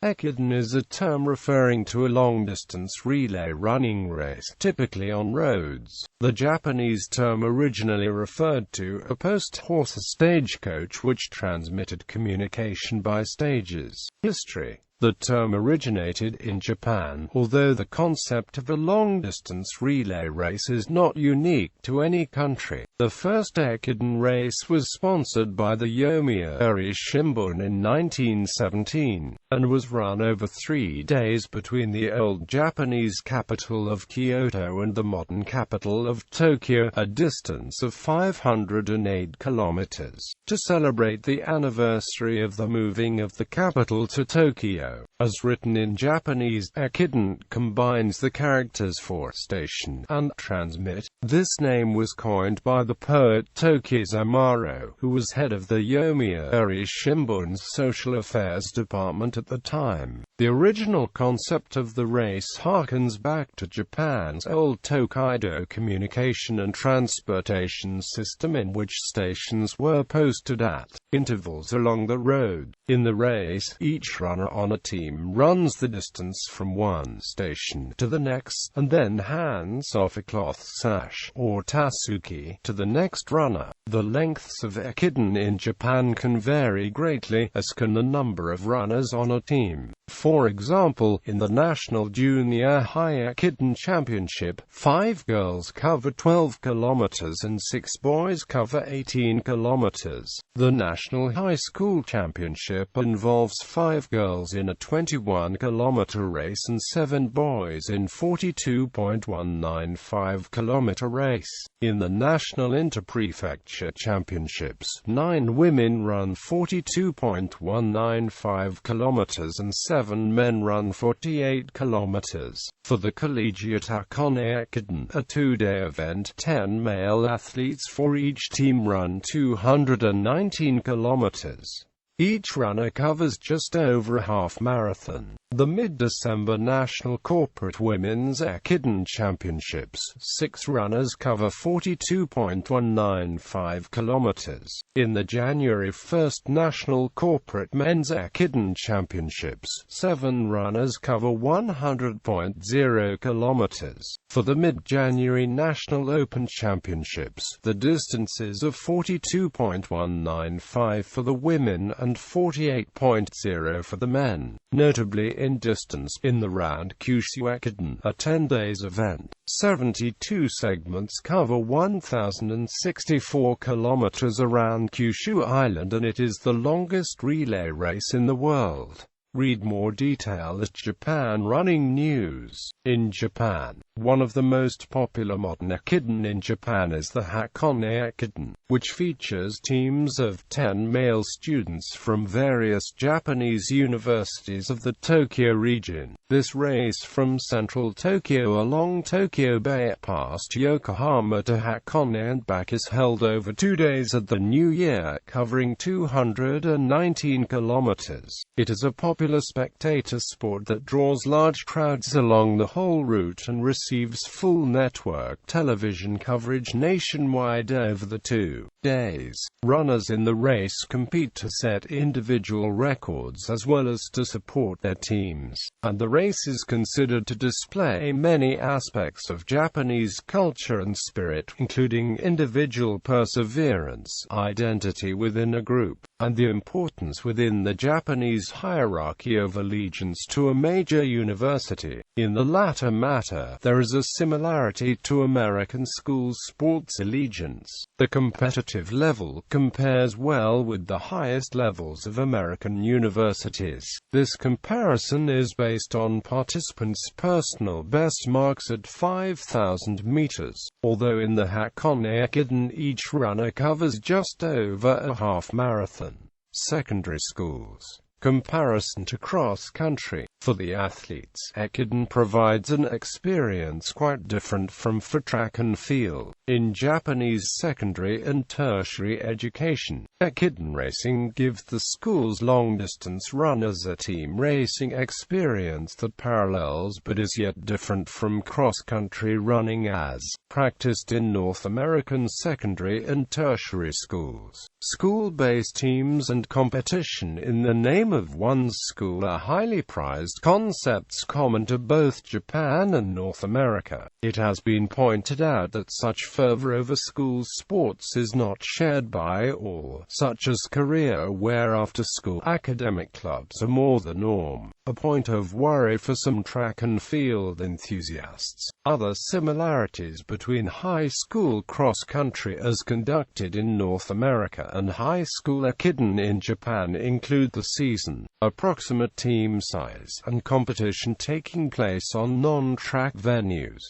Ekiden is a term referring to a long-distance relay running race, typically on roads. The Japanese term originally referred to a post-horse stagecoach which transmitted communication by stages. History. The term originated in Japan, although the concept of a long-distance relay race is not unique to any country. The first Ekiden race was sponsored by the Yomiuri Shimbun in 1917, and was run over 3 days between the old Japanese capital of Kyoto and the modern capital of Tokyo, a distance of 508 kilometers, to celebrate the anniversary of the moving of the capital to Tokyo. As written in Japanese, Ekiden combines the characters for station and transmit. This name was coined by the poet Tokizamaro, who was head of the Yomiuri Shimbun's social affairs department at the time. The original concept of the race harkens back to Japan's old Tokaido communication and transportation system, in which stations were posted at intervals along the road. In the race, each runner on a team runs the distance from one station to the next, and then hands off a cloth sash, or tasuki, to the next runner. The lengths of Ekiden in Japan can vary greatly, as can the number of runners on a team. For example, in the National Junior High Ekiden Championship, 5 girls cover 12 kilometers and 6 boys cover 18 kilometers. The National High School Championship involves 5 girls in a 21-kilometer race and 7 boys in 42.195-kilometer race. In the National Interprefecture Championships, 9 women run 42.195 kilometers and 7 men run 48 kilometers. For the Collegiate Hakone Ekiden, a 2-day event, 10 male athletes for each team run 219 kilometers. Each runner covers just over a half-marathon. The mid-December National Corporate Women's Ekiden Championships, 6 runners cover 42.195 kilometers. In the January 1st National Corporate Men's Ekiden Championships, 7 runners cover 100.0 kilometers. For the mid-January National Open Championships, the distances of 42.195 for the women and 48.0 for the men. Notably in distance, in the round Kyushu Ekiden, a 10 days event, 72 segments cover 1,064 kilometers around Kyushu Island, and it is the longest relay race in the world. Read more detail at Japan Running News. In Japan, one of the most popular modern Ekiden in Japan is the Hakone Ekiden, which features teams of 10 male students from various Japanese universities of the Tokyo region. This race from central Tokyo along Tokyo Bay past Yokohama to Hakone and back is held over 2 days at the New Year, covering 219 kilometers. It is a popular spectator sport that draws large crowds along the whole route and receives full network television coverage nationwide over the 2 days. Runners in the race compete to set individual records as well as to support their teams, and the race is considered to display many aspects of Japanese culture and spirit, including individual perseverance, identity within a group, and the importance within the Japanese hierarchy of allegiance to a major university. In the latter matter, there is a similarity to American school sports allegiance. The competitive level compares well with the highest levels of American universities. This comparison is based on participants' personal best marks at 5,000 meters, although in the Hakone Ekiden each runner covers just over a half-marathon. Secondary schools. Comparison to cross-country. For the athletes, Ekiden provides an experience quite different from for track and field. In Japanese secondary and tertiary education, Ekiden racing gives the school's long-distance runners a team racing experience that parallels but is yet different from cross-country running as practiced in North American secondary and tertiary schools. School-based teams and competition in the name of one's school are highly prized concepts common to both Japan and North America. It has been pointed out that such fervor over school sports is not shared by all, such as Korea, where after-school academic clubs are more the norm, a point of worry for some track and field enthusiasts. Other similarities between high school cross-country as conducted in North America and high school Ekiden in Japan include the season, approximate team size, and competition taking place on non-track venues.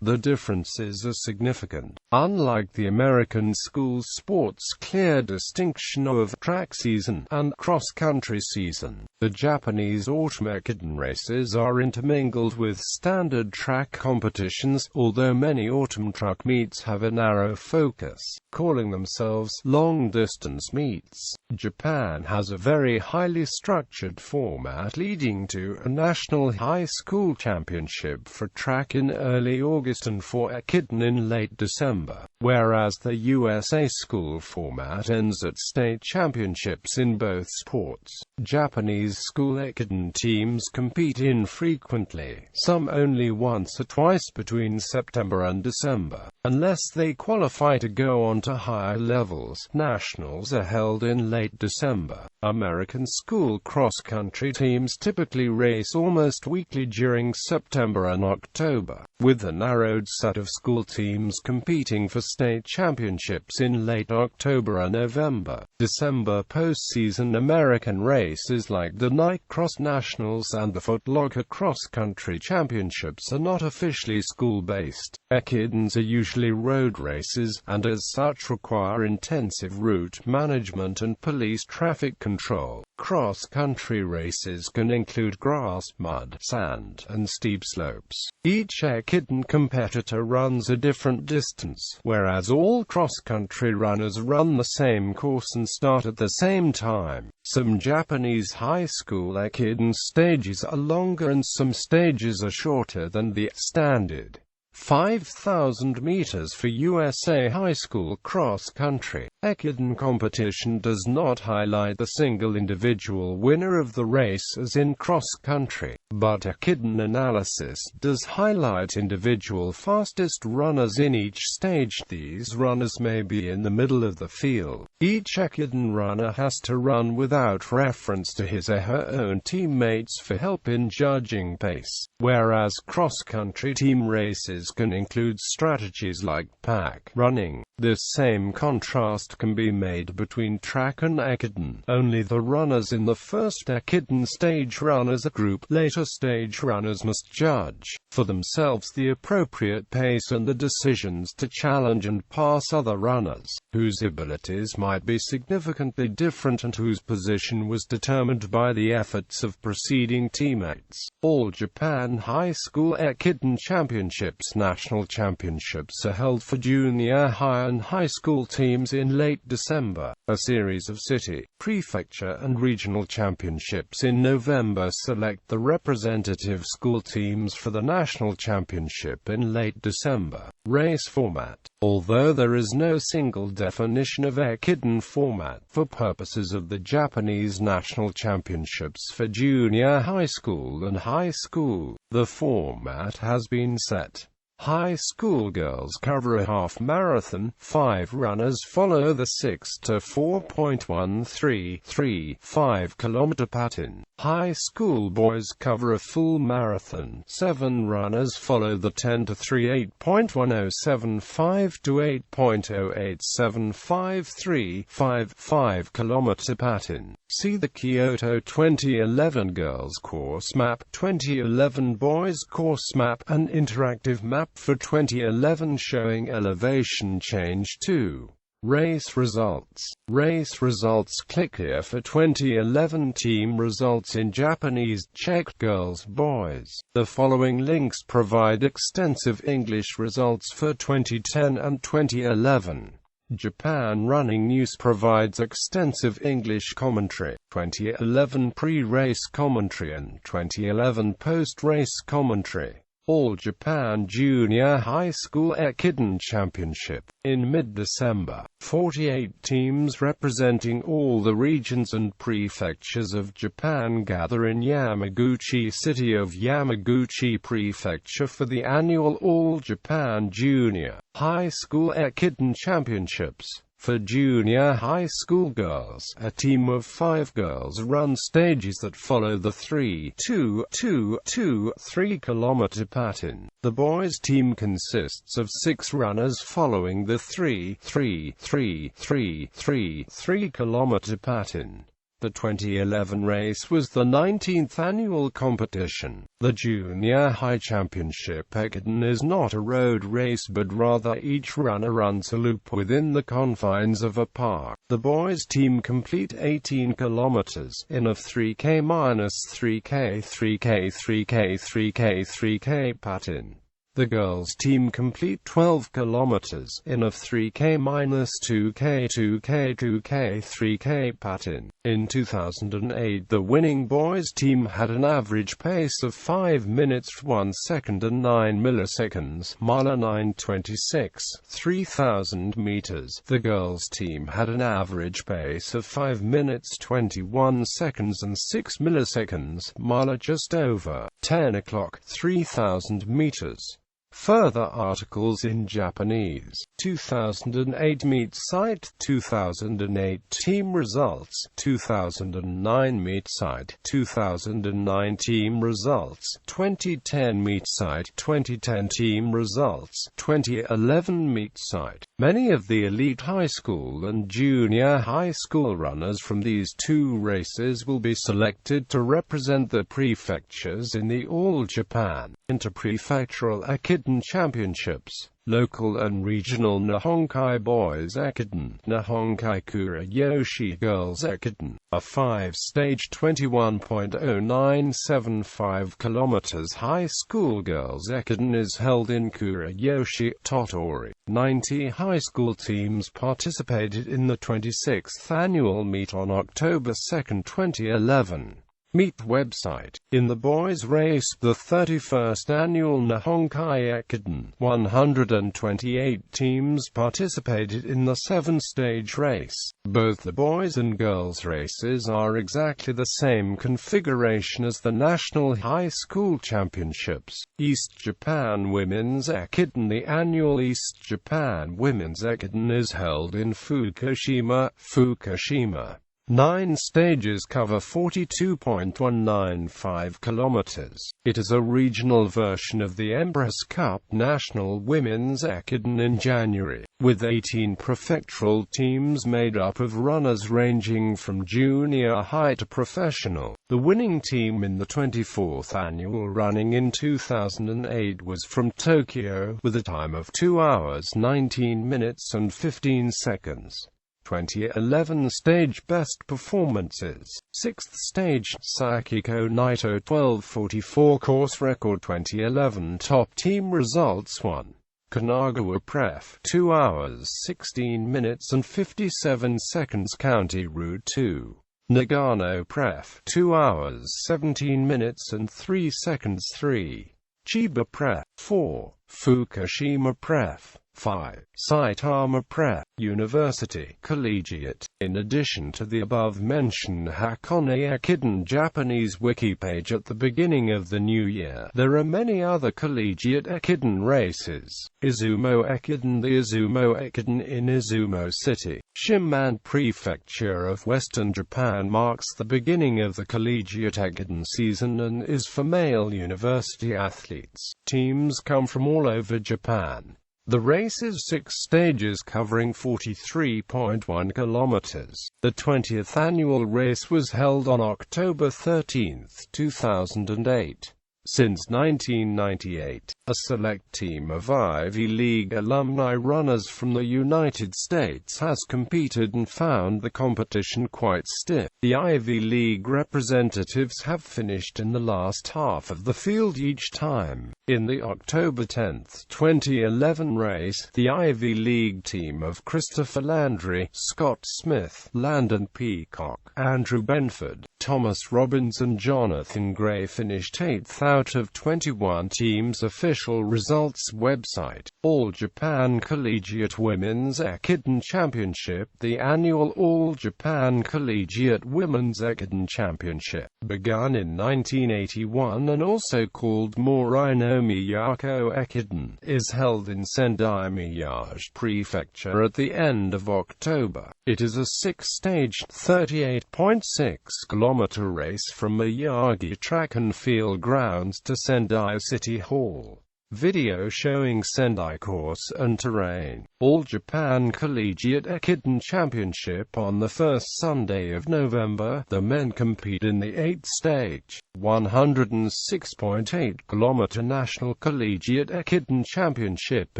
The differences are significant. Unlike the American school sports' clear distinction of track season and cross-country season, the Japanese autumn Ekiden races are intermingled with standard track competitions, although many autumn track meets have a narrow focus, calling themselves long-distance meets. Japan has a very highly structured format leading to a national high school championship for track in early August and for Ekiden in late December, whereas the USA school format ends at state championships in both sports. Japanese school Ekiden teams compete infrequently, some only once or twice between September and December. Unless they qualify to go on to higher levels, nationals are held in late December. American school cross-country teams typically race almost weekly during September and October, with a narrowed set of school teams competing for state championships in late October and November. December postseason American races like the Night Cross Nationals and the Foot Locker Cross Country Championships are not officially school-based. Ekidens are usually road races, and as such require intensive route management and police traffic control. Cross-country races can include grass, mud, sand, and steep slopes. Each Ekiden competitor runs a different distance, whereas all cross-country runners run the same course and start at the same time. Some Japanese high school Ekiden stages are longer and some stages are shorter than the standard 5,000 meters for USA high school cross-country. Ekiden competition does not highlight the single individual winner of the race as in cross-country, but Ekiden analysis does highlight individual fastest runners in each stage. These runners may be in the middle of the field. Each Ekiden runner has to run without reference to his or her own teammates for help in judging pace, whereas cross-country team races can include strategies like pack running. This same contrast can be made between track and Ekiden. Only the runners in the first Ekiden stage run as a group. Later stage runners must judge for themselves the appropriate pace and the decisions to challenge and pass other runners, whose abilities might be significantly different and whose position was determined by the efforts of preceding teammates. All Japan High School Ekiden Championships national championships are held for junior high and high school teams in late December. A series of city, prefecture and regional championships in November select the representative school teams for the national championship in late December. Race format. Although there is no single definition of Ekiden format for purposes of the Japanese national championships for junior high school and high school, the format has been set. High school girls cover a half marathon. 5 runners follow the 6 to 4.133 kilometer pattern. High school boys cover a full marathon. 7 runners follow the 10 to 8.1075 to 8.08753 kilometer pattern. See the Kyoto 2011 girls course map, 2011 boys course map, an interactive map for 2011 showing elevation change too. Race results. Race results. Click here for 2011 team results in Japanese, Czech girls, boys. The following links provide extensive English results for 2010 and 2011. Japan Running News provides extensive English commentary, 2011 pre-race commentary and 2011 post-race commentary. All Japan Junior High School Ekiden Championship. In mid-December, 48 teams representing all the regions and prefectures of Japan gather in Yamaguchi City of Yamaguchi Prefecture for the annual All Japan Junior High School Ekiden Championships. For junior high school girls, a team of 5 girls run stages that follow the 3-2-2-2-3-kilometer pattern. The boys' team consists of 6 runners following the 3-3-3-3-3-3-kilometer pattern. The 2011 race was the 19th annual competition. The Junior High Championship Ekiden is not a road race but rather each runner runs a loop within the confines of a park. The boys' team complete 18 kilometers in a 3K-3K, 3K, 3K, 3K, 3K pattern. The girls' team complete 12 kilometers in a 3K-2K, 2K, 2K, 3K pattern. In 2008, the winning boys' team had an average pace of 5 minutes 1 second and 9 milliseconds, mile 9:26, 3,000 meters. The girls' team had an average pace of 5 minutes 21 seconds and 6 milliseconds, mile just over 10 o'clock, 3,000 meters. Further articles in Japanese. 2008 meet site, 2008 team results, 2009 meet site, 2009 team results, 2010 meet site, 2010 team results, 2011 meet site. Many of the elite high school and junior high school runners from these 2 races will be selected to represent the prefectures in the All Japan Interprefectural Ekiden Championships. Local and regional Nihonkai Boys Ekiden, Nihonkai Kurayoshi Girls Ekiden, a 5-stage 21.0975 km high school girls Ekiden is held in Kurayoshi, Tottori. 90 high school teams participated in the 26th annual meet on October 2, 2011. Meet website. In the boys' race, the 31st annual Nihonkai Ekiden, 128 teams participated in the 7-stage race. Both the boys and girls races are exactly the same configuration as the National High School Championships. East Japan Women's Ekiden. The annual East Japan Women's Ekiden is held in Fukushima, Fukushima. 9 stages cover 42.195 kilometers. It is a regional version of the Empress Cup National Women's Ekiden in January, with 18 prefectural teams made up of runners ranging from junior high to professional. The winning team in the 24th annual running in 2008 was from Tokyo, with a time of 2 hours 19 minutes and 15 seconds. 2011 stage best performances. 6th stage, Sakiko Naito 12:44 course record. 2011 top team results. 1. Kanagawa Pref 2 hours 16 minutes and 57 seconds County Route 2. Nagano Pref 2 hours 17 minutes and 3 seconds. 3. Chiba Pref 4. Fukushima Pref 5. Saitama Prep, University, Collegiate. In addition to the above-mentioned Hakone Ekiden Japanese wiki page at the beginning of the new year, there are many other collegiate Ekiden races. Izumo Ekiden. The Izumo Ekiden in Izumo City, Shimane Prefecture of Western Japan marks the beginning of the collegiate Ekiden season and is for male university athletes. Teams come from all over Japan. The race is 6 stages covering 43.1 kilometers. The 20th annual race was held on October 13, 2008. Since 1998, a select team of Ivy League alumni runners from the United States has competed and found the competition quite stiff. The Ivy League representatives have finished in the last half of the field each time. In the October 10, 2011 race, the Ivy League team of Christopher Landry, Scott Smith, Landon Peacock, Andrew Benford, Thomas Robbins and Jonathan Gray finished 8th out of 21 teams. Official results website. All Japan Collegiate Women's Ekiden Championship. The annual All Japan Collegiate Women's Ekiden Championship began in 1981 and also called Morai no Miyako Ekiden, is held in Sendai, Miyagi Prefecture at the end of October. It is a 6-stage, 38.6-kilometer race from Miyagi Track and Field Grounds to Sendai City Hall. Video showing Sendai course and terrain. All Japan Collegiate Ekiden Championship on the first Sunday of November. The men compete in the 8th-stage, 106.8-kilometer National Collegiate Ekiden Championship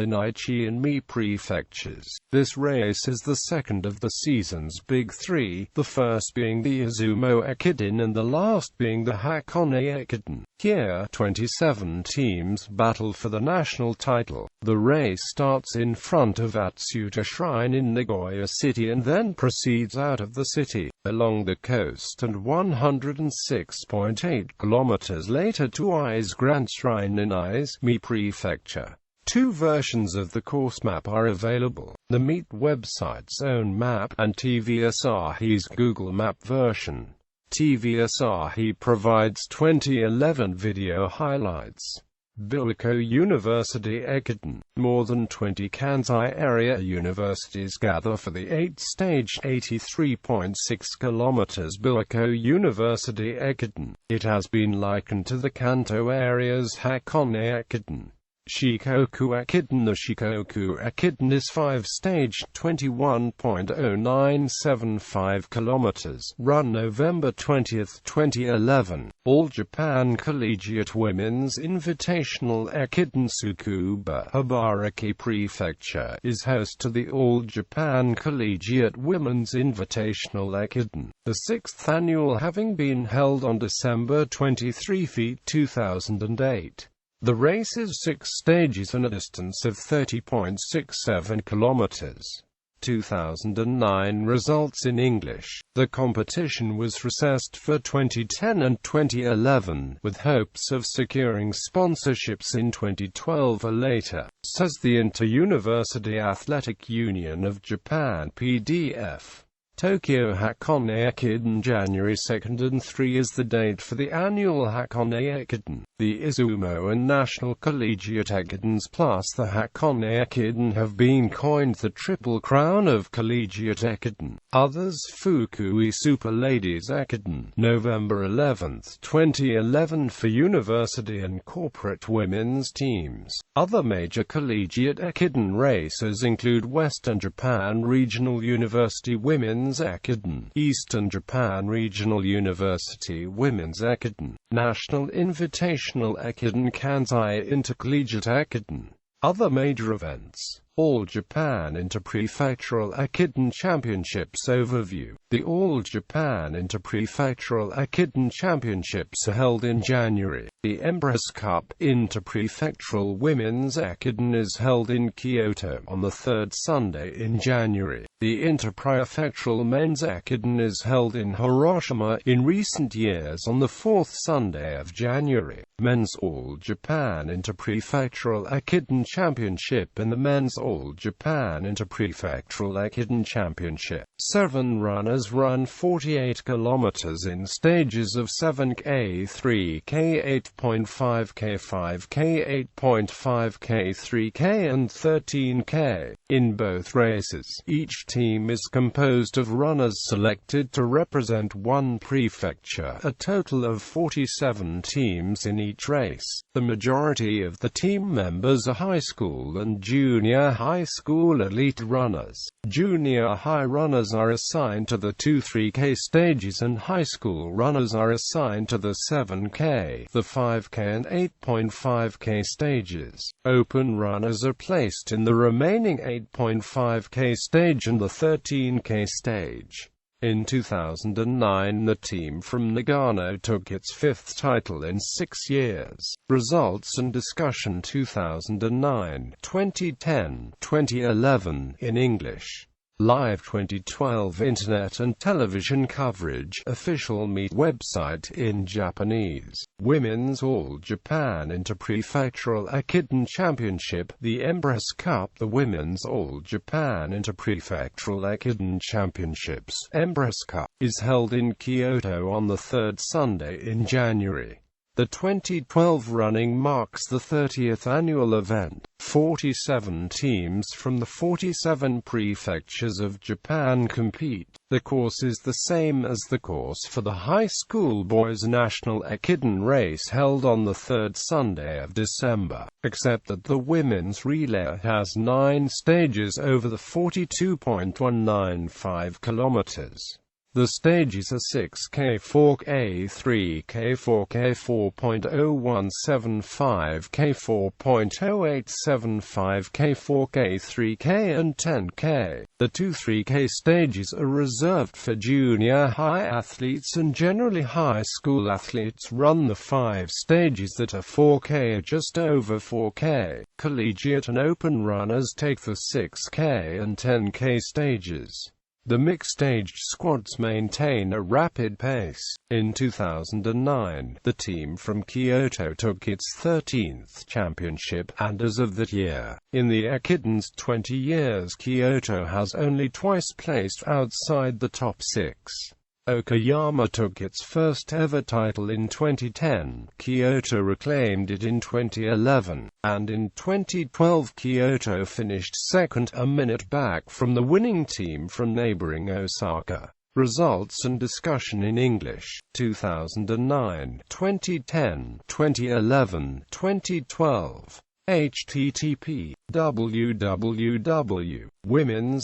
in Aichi and Mie prefectures. This race is the second of the season's Big Three, the first being the Izumo Ekiden and the last being the Hakone Ekiden. Here, 27 teams battle for the national title. The race starts in front of Atsuta Shrine in Nagoya City and then proceeds out of the city, along the coast and 106.8 kilometers later to Ai's Grand Shrine in Ai's Mie Prefecture. Two versions of the course map are available, the Meet website's own map and TV Asahi's Google Map version. TV Asahi provides 2011 video highlights. Bilko University Ekiden. More than 20 Kansai area universities gather for the 8th-stage 83.6 kilometers Bilko University Ekiden. It has been likened to the Kanto area's Hakone Ekiden. Shikoku Ekiden. The Shikoku Ekiden is 5-stage, 21.0975 kilometers, run November 20, 2011. All Japan Collegiate Women's Invitational Ekiden. Tsukuba, Ibaraki Prefecture, is host to the All Japan Collegiate Women's Invitational Ekiden, the 6th annual, having been held on December 23, 2008. The race is 6 stages and a distance of 30.67 kilometers. 2009 results in English. The competition was recessed for 2010 and 2011, with hopes of securing sponsorships in 2012 or later, says the Inter-University Athletic Union of Japan (PDF). Tokyo Hakone Ekiden. January 2 and 3 is the date for the annual Hakone Ekiden. The Izumo and National Collegiate Ekidens plus the Hakone Ekiden have been coined the Triple Crown of Collegiate Ekiden. Others: Fukui Super Ladies Ekiden, November 11, 2011 for university and corporate women's teams. Other major collegiate Ekiden races include Western Japan Regional University Women's Ekiden, Eastern Japan Regional University Women's Ekiden, National Invitational Ekiden, Kansai Intercollegiate Ekiden. Other major events. All Japan Interprefectural Ekiden Championships overview. The All Japan Interprefectural Ekiden Championships are held in January. The Empress Cup Interprefectural Women's Ekiden is held in Kyoto on the 3rd Sunday in January. The Interprefectural Men's Ekiden is held in Hiroshima in recent years on the 4th Sunday of January. Men's All Japan Interprefectural Ekiden Championship and the Men's All Japan Interprefectural Ekiden Championship. 7 runners run 48 kilometers in stages of 7K, 3K, 8.5K, 5K, 8.5K, 3K and 13K. In both races, each team is composed of runners selected to represent one prefecture, a total of 47 teams in each race. The majority of the team members are high school and junior high school elite runners. Junior high runners are assigned to the 2-3K stages and high school runners are assigned to the 7K, the 5K and 8.5K stages. Open runners are placed in the remaining 8.5K stage and the 13K stage. In 2009, the team from Nagano took its 5th title in 6 years. Results and discussion. 2009, 2010, 2011 in English. Live 2012 Internet and television coverage. Official meet website in Japanese. Women's All Japan Interprefectural Ekiden Championship. The Empress Cup. The Women's All Japan Interprefectural Ekiden Championships Empress Cup is held in Kyoto on the third Sunday in January. The 2012 running marks the 30th annual event. 47 teams from the 47 prefectures of Japan compete. The course is the same as the course for the high school boys' national Ekiden race held on the third Sunday of December, except that the women's relay has 9 stages over the 42.195 kilometers. The stages are 6K, 4K, 3K, 4K, 4.0175K, 4.0875K, 4K, 3K and 10K. The 2 3K stages are reserved for junior high athletes, and generally high school athletes run the 5 stages that are 4K or just over 4K. Collegiate and open runners take the 6K and 10K stages. The mixed-aged squads maintain a rapid pace. In 2009, the team from Kyoto took its 13th championship, and as of that year, in the Ekiden's 20 years, Kyoto has only twice placed outside the top 6. Okayama took its first ever title in 2010, Kyoto reclaimed it in 2011, and in 2012 Kyoto finished second, a minute back from the winning team from neighboring Osaka. Results and discussion in English. 2009, 2010, 2011, 2012. http www.Women's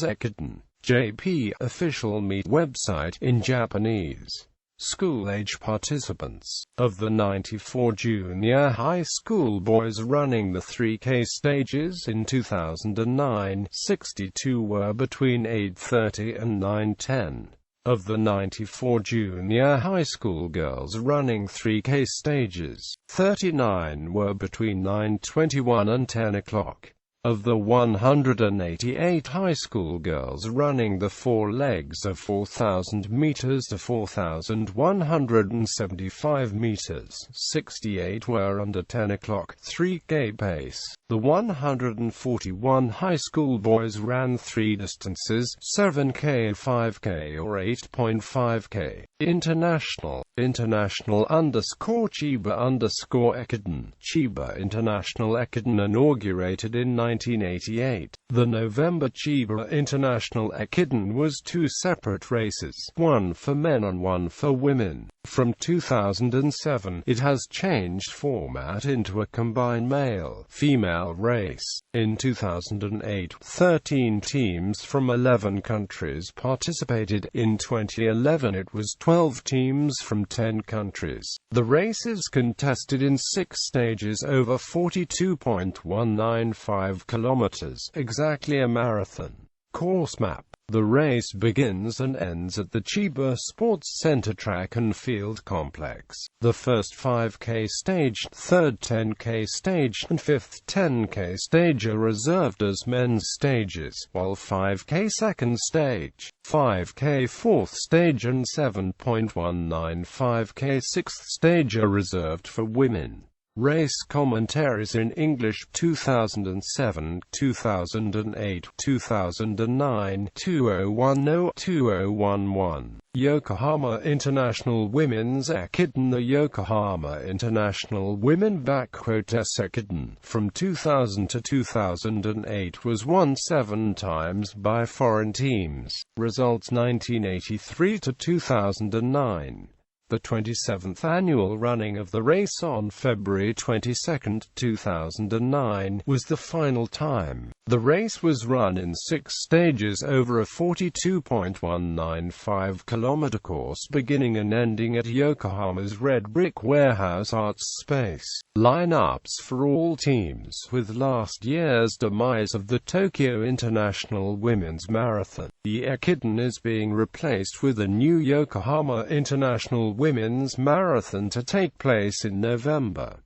Ekiden JP official meet website in Japanese. School-age participants. Of the 94 junior high school boys running the 3K stages in 2009, 62 were between 8:30 and 9:10. Of the 94 junior high school girls running 3K stages, 39 were between 9:21 and 10 o'clock. Of the 188 high school girls running the 4 legs of 4,000 meters to 4,175 meters, 68 were under 10 o'clock 3K pace. The 141 high school boys ran 3 distances, 7K, 5K or 8.5K. International _Chiba_Ekiden. Chiba International Ekiden inaugurated in 1988. The November Chiba International Ekiden was 2 separate races, one for men and one for women. From 2007, it has changed format into a combined male-female race. In 2008, 13 teams from 11 countries participated. In 2011, it was 12 teams from 10 countries. The race is contested in 6 stages over 42.195 kilometers, exactly a marathon. Course map. The race begins and ends at the Chiba Sports Center track and field complex. The first 5K stage, third 10K stage, and fifth 10K stage are reserved as men's stages, while 5K second stage, 5K fourth stage and 7.195K sixth stage are reserved for women. Race commentaries in English. 2007, 2008, 2009, 2010-2011. Yokohama International Women's Ekiden. The Yokohama International Women Ekiden from 2000 to 2008 was won 7 times by foreign teams. Results 1983 to 2009. The 27th annual running of the race on February 22, 2009, was the final time. The race was run in 6 stages over a 42.195 kilometer course beginning and ending at Yokohama's Red Brick Warehouse Arts Space. Lineups for all teams. With last year's demise of the Tokyo International Women's Marathon, the Ekiden is being replaced with a new Yokohama International Women's Marathon to take place in November.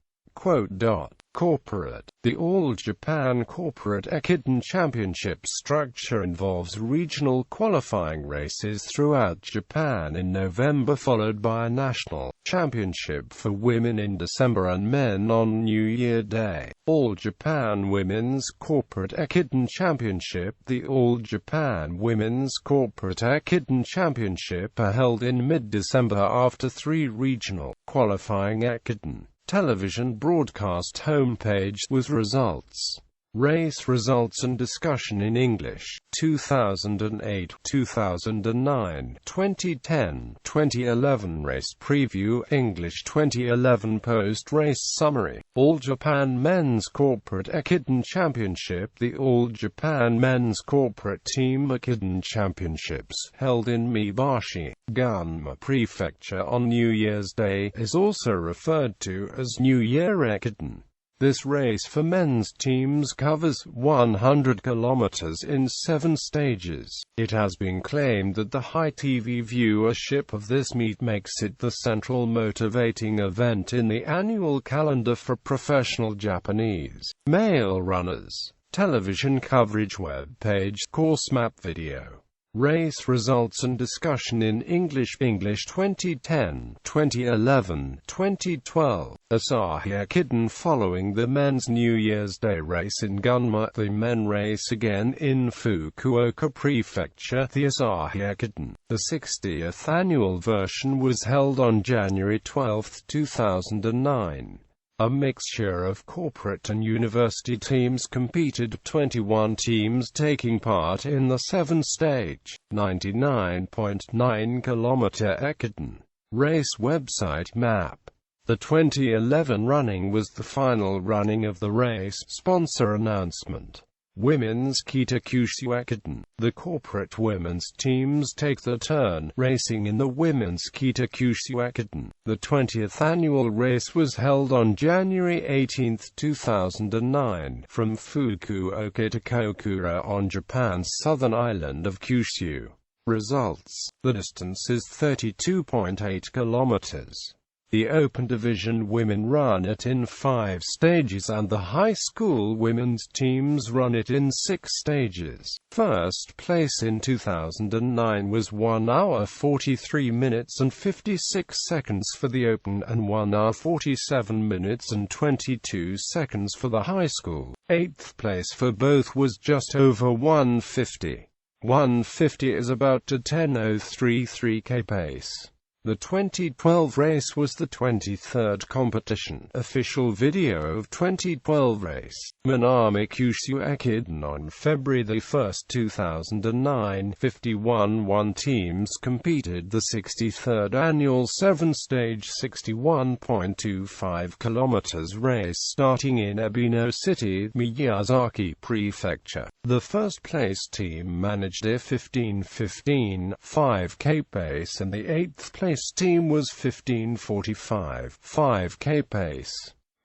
Corporate. The All Japan Corporate Ekiden Championship structure involves regional qualifying races throughout Japan in November, followed by a national championship for women in December and men on New Year Day. All Japan Women's Corporate Ekiden Championship. The All Japan Women's Corporate Ekiden Championship are held in mid-December after 3 regional qualifying Ekiden television broadcast homepage with results. Race results and discussion in English. 2008, 2009, 2010, 2011 race preview. English 2011 post-race summary. All Japan Men's Corporate Ekiden Championship. The All Japan Men's Corporate Team Ekiden Championships, held in Mibashi, Gunma Prefecture on New Year's Day, is also referred to as New Year Ekiden. This race for men's teams covers 100 kilometers in 7 stages. It has been claimed that the high TV viewership of this meet makes it the central motivating event in the annual calendar for professional Japanese male runners. Television coverage. Web page. Course map. Video. Race results and discussion in English. English 2010, 2011, 2012. Asahi Ekiden. Following the men's New Year's Day race in Gunma, the men race again in Fukuoka Prefecture. The Asahi Ekiden, the 60th annual version, was held on January 12, 2009. A mixture of corporate and university teams competed, 21 teams taking part in the 7-stage, 99.9-kilometer Ekiden race. Website map. The 2011 running was the final running of the race. Sponsor announcement. Women's Kitakyushu Ekiden. The corporate women's teams take their turn racing in the Women's Kitakyushu Ekiden. The 20th annual race was held on January 18, 2009, from Fukuoka to Kokura on Japan's southern island of Kyushu. Results. The distance is 32.8 kilometers. The Open Division women run it in 5 stages and the high school women's teams run it in 6 stages. First place in 2009 was 1 hour 43 minutes and 56 seconds for the Open and 1 hour 47 minutes and 22 seconds for the high school. 8th place for both was just over 150. 150 is about a 10:03.3 pace. The 2012 race was the 23rd competition. Official video of 2012 race. Minami Kyushu Ekiden. On February 1, 2009, 51 teams competed the 63rd annual 7-stage 61.25 kilometers race starting in Ebino City, Miyazaki Prefecture. The first place team managed a 15:15 5K pace and the 8th place team was 15:45 5K pace.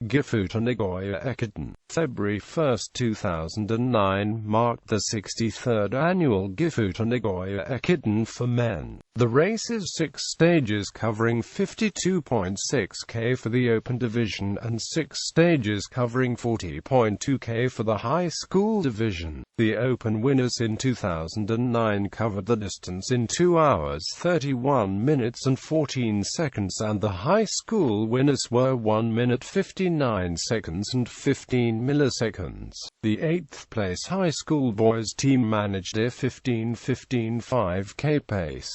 Gifu Nagoya Ekiden. February 1, 2009 marked the 63rd annual Gifu Nagoya Ekiden for men. The race is 6 stages covering 52.6 for the Open Division and 6 stages covering 40.2 for the High School Division. The Open winners in 2009 covered the distance in 2 hours 31 minutes and 14 seconds and the High School winners were 1 minute 59 seconds and 15 milliseconds. The 8th place high school boys team managed a 15:15 5K pace.